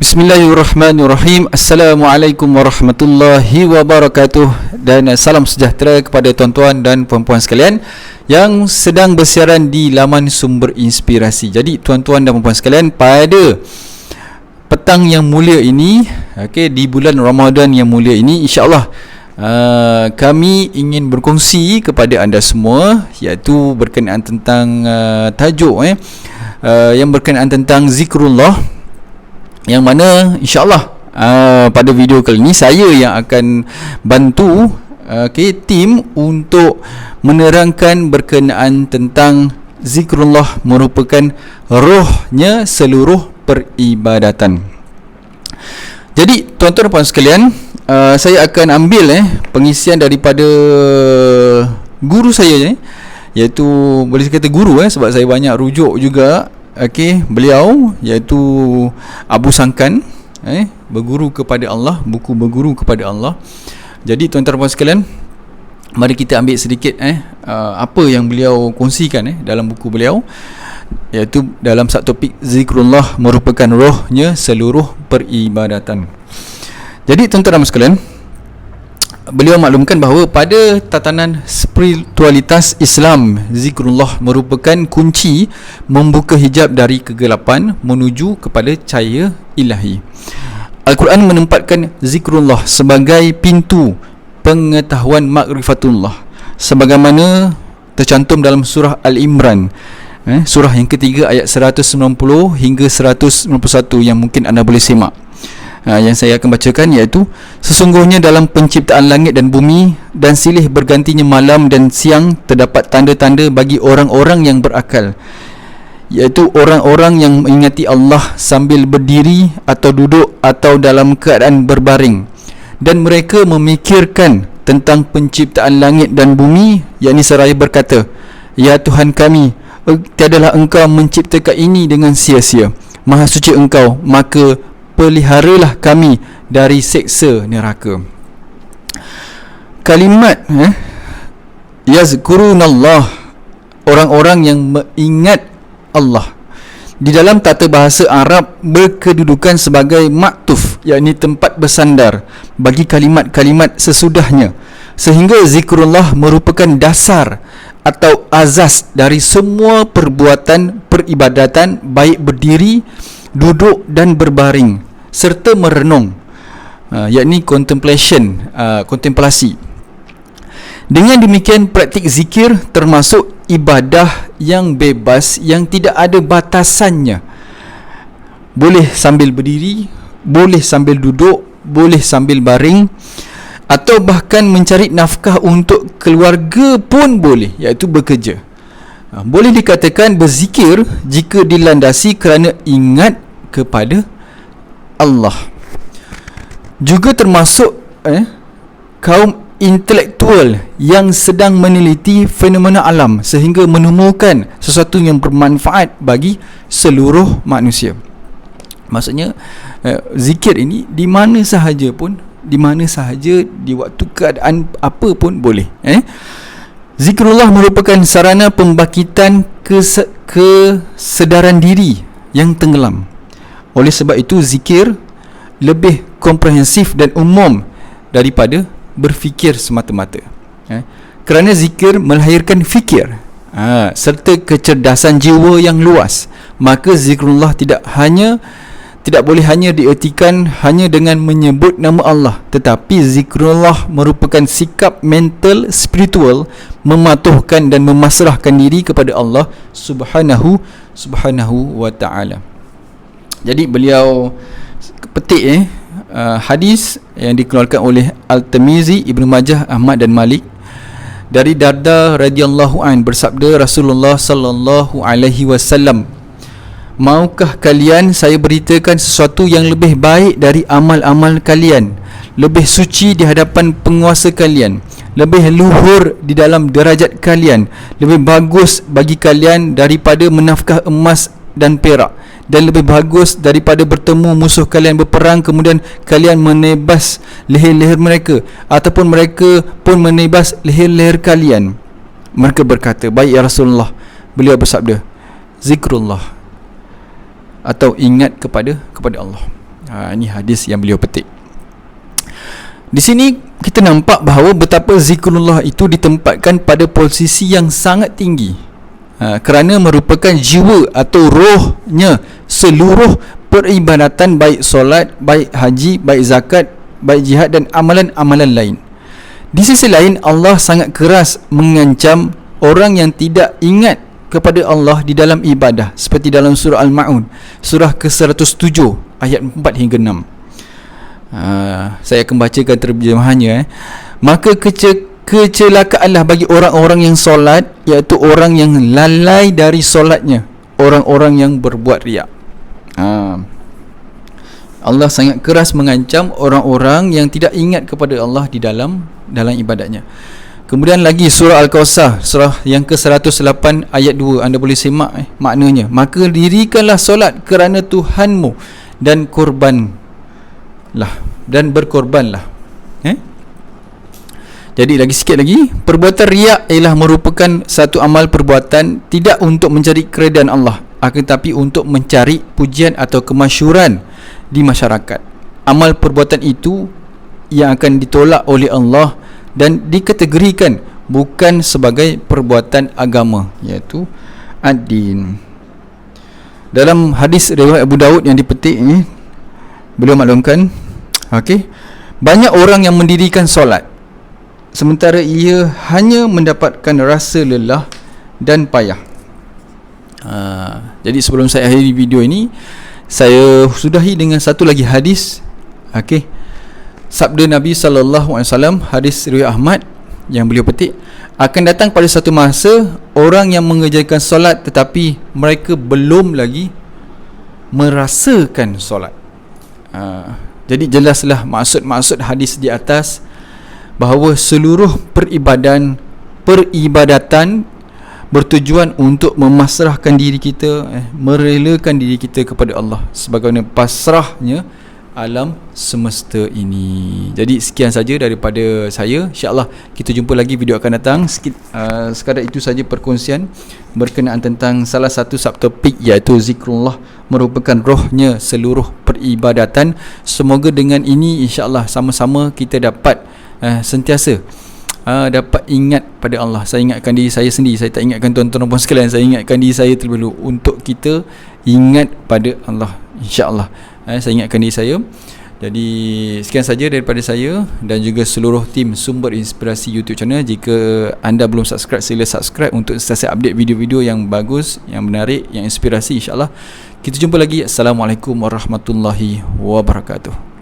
Bismillahirrahmanirrahim. Assalamualaikum warahmatullahi wabarakatuh. Dan salam sejahtera kepada tuan-tuan dan puan-puan sekalian yang sedang bersiaran di laman Sumber Inspirasi. Jadi tuan-tuan dan puan-puan sekalian, pada petang yang mulia ini, di bulan Ramadan yang mulia ini, insya-Allah kami ingin berkongsi kepada anda semua, iaitu berkenaan tentang tajuk yang berkenaan tentang zikrullah, yang mana insyaAllah pada video kali ini saya yang akan bantu tim untuk menerangkan berkenaan tentang zikrullah merupakan rohnya seluruh peribadatan. Jadi tuan-tuan dan puan sekalian, saya akan ambil pengisian daripada guru saya, iaitu boleh kata guru sebab saya banyak rujuk juga. Beliau iaitu Abu Sangkan, berguru kepada Allah, buku berguru kepada Allah. Jadi tuan-tuan dan puan sekalian, mari kita ambil sedikit apa yang beliau kongsikan dalam buku beliau, iaitu dalam satu topik, zikrullah merupakan rohnya seluruh peribadatan. Jadi tuan-tuan dan puan sekalian, beliau maklumkan bahawa pada tatanan spiritualitas Islam, zikrullah merupakan kunci membuka hijab dari kegelapan menuju kepada cahaya ilahi. Al-Quran menempatkan zikrullah sebagai pintu pengetahuan makrifatullah, sebagaimana tercantum dalam surah Al-Imran, surah yang ketiga, ayat 190 hingga 191, yang mungkin anda boleh semak. Yang saya akan bacakan, iaitu sesungguhnya dalam penciptaan langit dan bumi dan silih bergantinya malam dan siang terdapat tanda-tanda bagi orang-orang yang berakal, iaitu orang-orang yang mengingati Allah sambil berdiri atau duduk atau dalam keadaan berbaring, dan mereka memikirkan tentang penciptaan langit dan bumi, yakni seraya berkata, ya Tuhan kami, tiadalah Engkau menciptakan ini dengan sia-sia, Maha suci Engkau, maka peliharalah kami dari seksa neraka. Kalimat yazkurunallah, orang-orang yang mengingat Allah, di dalam tata bahasa Arab berkedudukan sebagai maktuf, yakni tempat bersandar bagi kalimat-kalimat sesudahnya, sehingga zikrullah merupakan dasar atau azas dari semua perbuatan peribadatan, baik berdiri, duduk dan berbaring serta merenung, yakni kontemplasi. Dengan demikian, praktik zikir termasuk ibadah yang bebas, yang tidak ada batasannya. Boleh sambil berdiri, boleh sambil duduk, boleh sambil baring, atau bahkan mencari nafkah untuk keluarga pun boleh, iaitu bekerja. Boleh dikatakan berzikir jika dilandasi kerana ingat kepada Allah. Juga termasuk kaum intelektual yang sedang meneliti fenomena alam sehingga menemukan sesuatu yang bermanfaat bagi seluruh manusia. Maksudnya zikir ini di mana sahaja pun, di mana sahaja, di waktu keadaan apa pun boleh. Zikrullah merupakan sarana pembangkitan kesedaran diri yang tenggelam. Oleh sebab itu, zikir lebih komprehensif dan umum daripada berfikir semata-mata. Kerana zikir melahirkan fikir serta kecerdasan jiwa yang luas, maka zikrullah tidak boleh hanya diertikan hanya dengan menyebut nama Allah, tetapi zikrullah merupakan sikap mental spiritual mematuhkan dan memasrahkan diri kepada Allah subhanahu wa ta'ala. Jadi beliau petik hadis yang dikeluarkan oleh Al-Tirmizi, Ibnu Majah, Ahmad dan Malik, dari Darda radhiyallahu an, bersabda Rasulullah sallallahu alaihi wasallam, maukah kalian saya beritakan sesuatu yang lebih baik dari amal-amal kalian, lebih suci di hadapan penguasa kalian, lebih luhur di dalam derajat kalian, lebih bagus bagi kalian daripada menafkah emas dan perak, dan lebih bagus daripada bertemu musuh kalian berperang, kemudian kalian menebas leher-leher mereka, ataupun mereka pun menebas leher-leher kalian. Mereka berkata, baik ya Rasulullah. Beliau bersabda, zikrullah, atau ingat kepada Allah. Ini hadis yang beliau petik. Di sini kita nampak bahawa betapa zikrullah itu ditempatkan pada posisi yang sangat tinggi, kerana merupakan jiwa atau rohnya seluruh peribadatan, baik solat, baik haji, baik zakat, baik jihad dan amalan-amalan lain. Di sisi lain, Allah sangat keras mengancam orang yang tidak ingat kepada Allah di dalam ibadah, seperti dalam surah Al-Ma'un, surah ke-107 ayat 4 hingga 6. Saya akan bacakan terjemahannya. Maka kecelakaanlah bagi orang-orang yang solat, iaitu orang yang lalai dari solatnya, orang-orang yang berbuat riak. Allah sangat keras mengancam orang-orang yang tidak ingat kepada Allah di dalam ibadatnya. Kemudian lagi surah Al-Kawthar, surah yang ke-108 ayat 2, anda boleh semak maknanya. Maka dirikanlah solat kerana Tuhanmu dan berkorbanlah. Jadi lagi sikit lagi, perbuatan riak ialah merupakan satu amal perbuatan tidak untuk mencari keredaan Allah, akan tetapi untuk mencari pujian atau kemasyhuran di masyarakat. Amal perbuatan itu yang akan ditolak oleh Allah dan dikategorikan bukan sebagai perbuatan agama, iaitu ad-din. Dalam hadis riwayat Abu Daud yang dipetik ni, beliau maklumkan, banyak orang yang mendirikan solat sementara ia hanya mendapatkan rasa lelah dan payah. Jadi sebelum saya akhiri video ini, saya sudahi dengan satu lagi hadis. Sabda Nabi SAW, hadis riwayat Ahmad yang beliau petik, akan datang pada satu masa orang yang mengerjakan solat tetapi mereka belum lagi merasakan solat. Jadi jelaslah maksud hadis di atas, bahawa seluruh peribadatan bertujuan untuk memasrahkan diri kita, merelakan diri kita kepada Allah sebagaimana pasrahnya alam semesta ini. Jadi sekian saja daripada saya. InsyaAllah kita jumpa lagi video akan datang. Sekadar itu saja perkongsian berkenaan tentang salah satu subtopik, iaitu zikrullah merupakan rohnya seluruh peribadatan. Semoga dengan ini insyaAllah sama-sama kita dapat sentiasa dapat ingat pada Allah. Saya ingatkan diri saya sendiri, saya tak ingatkan tuan-tuan dan puan sekalian, saya ingatkan diri saya terlebih dahulu untuk kita ingat pada Allah, insya-Allah. Saya ingatkan diri saya. Jadi sekian saja daripada saya dan juga seluruh tim Sumber Inspirasi YouTube channel. Jika anda belum subscribe, sila subscribe untuk sentiasa update video-video yang bagus, yang menarik, yang inspirasi, insya-Allah. Kita jumpa lagi. Assalamualaikum warahmatullahi wabarakatuh.